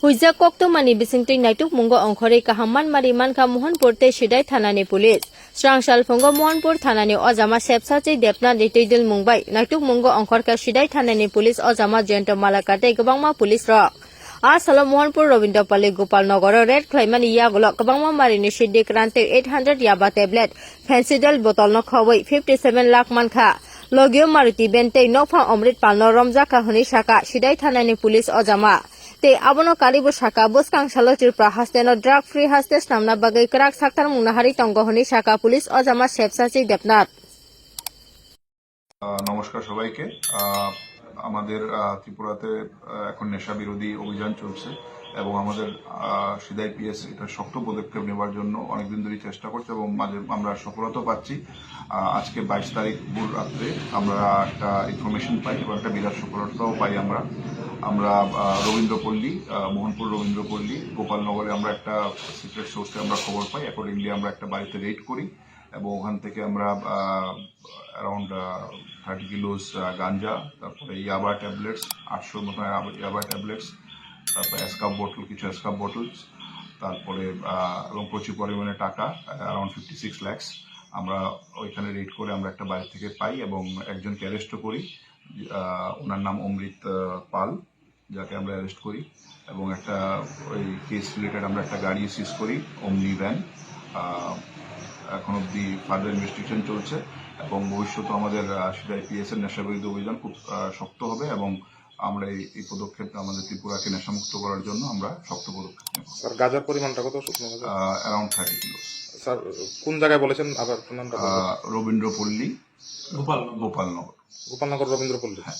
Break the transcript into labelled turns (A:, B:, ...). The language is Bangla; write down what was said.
A: phekjaknai bisingtui naituk mungo ongkhore kahamman mari mankha mohanpur te Sidhai thanani police srangshal phongo mohanpur thanani ojama sepsachi depna nitidil mungbai naituk mungo ongkhorka Sidhai thanani police ojama jento malakate Kwbangma police rok Asalo mohanpur Robindra Pali Gopal Nogor red claimani yagolo Kwbangma marini siddi krante 800 yaba tablet fensidel botol no khawai 57 lakh mankha Logio Maruti Bente Nopha Amit Pal no Romjaka honi saka Sidhai thanani police ojama te abono karibo saka boskang salochir prahaste no drug free haste namna bagai krak saktar munahari tongo honi saka police ojama sepsachi depnat
B: নমস্কার সবাইকে আমাদের ত্রিপুরাতে এখন নেশা বিরোধী অভিযান চলছে এবং আমাদের সিধাই পিএস এটা শক্ত পদক্ষেপ নেওয়ার জন্য অনেকদিন ধরে চেষ্টা করছে এবং মাঝে আমরা সফলতা পাচ্ছি আজকে 22 তারিখ ভোর রাত্রে আমরা একটা ইনফরমেশন পাই এবং একটা বিরাট সফলতাও পাই আমরা রবীন্দ্রপল্লী মোহনপুর রবীন্দ্রপল্লী গোপালনগরে আমরা একটা সিক্রেট সোর্সে আমরা খবর পাই অ্যাকর্ডিংলি আমরা একটা বাড়িতে রেড করি এবং ওখান থেকে আমরা অ্যারাউন্ড 30 কিলোস গাঞ্জা তারপরে ইয়াবা ট্যাবলেটস 800 মতো ইয়াবা ট্যাবলেটস তারপরে কিছু স্কাপ বোটলস তারপরে এবং প্রচুর পরিমাণে টাকা অ্যারাউন্ড 56 লাখ আমরা ওইখানে রেড করে আমরা একটা বাড়ি থেকে পাই এবং একজনকে অ্যারেস্টও করি ওনার নাম অমৃত পাল যাকে আমরা অ্যারেস্ট করি এবং একটা ওই কেস রিলেটেড আমরা একটা গাড়ি সিজ করি ওমনি ভ্যান এখন অব্দি ফার্দার ইনভেস্টিগেশন চলছে এবং ভবিষ্যতে আমাদের সিধাই পিএস এর নেশা বিরোধী অভিযান খুব শক্ত হবে এবং আমরা এই পদক্ষেপ আমাদের ত্রিপুরাকে নেশামুক্ত করার জন্য আমরা শক্ত পদক্ষেপ নেব।
C: স্যার গাঁজার পরিমাণটা কত?
B: Around 30 kilo.
C: স্যার কোন জায়গায় বলেছেন আবার?
B: রবীন্দ্রপল্লী গোপালনগর।
C: গোপালনগর রবীন্দ্রপল্লী।
B: হ্যাঁ।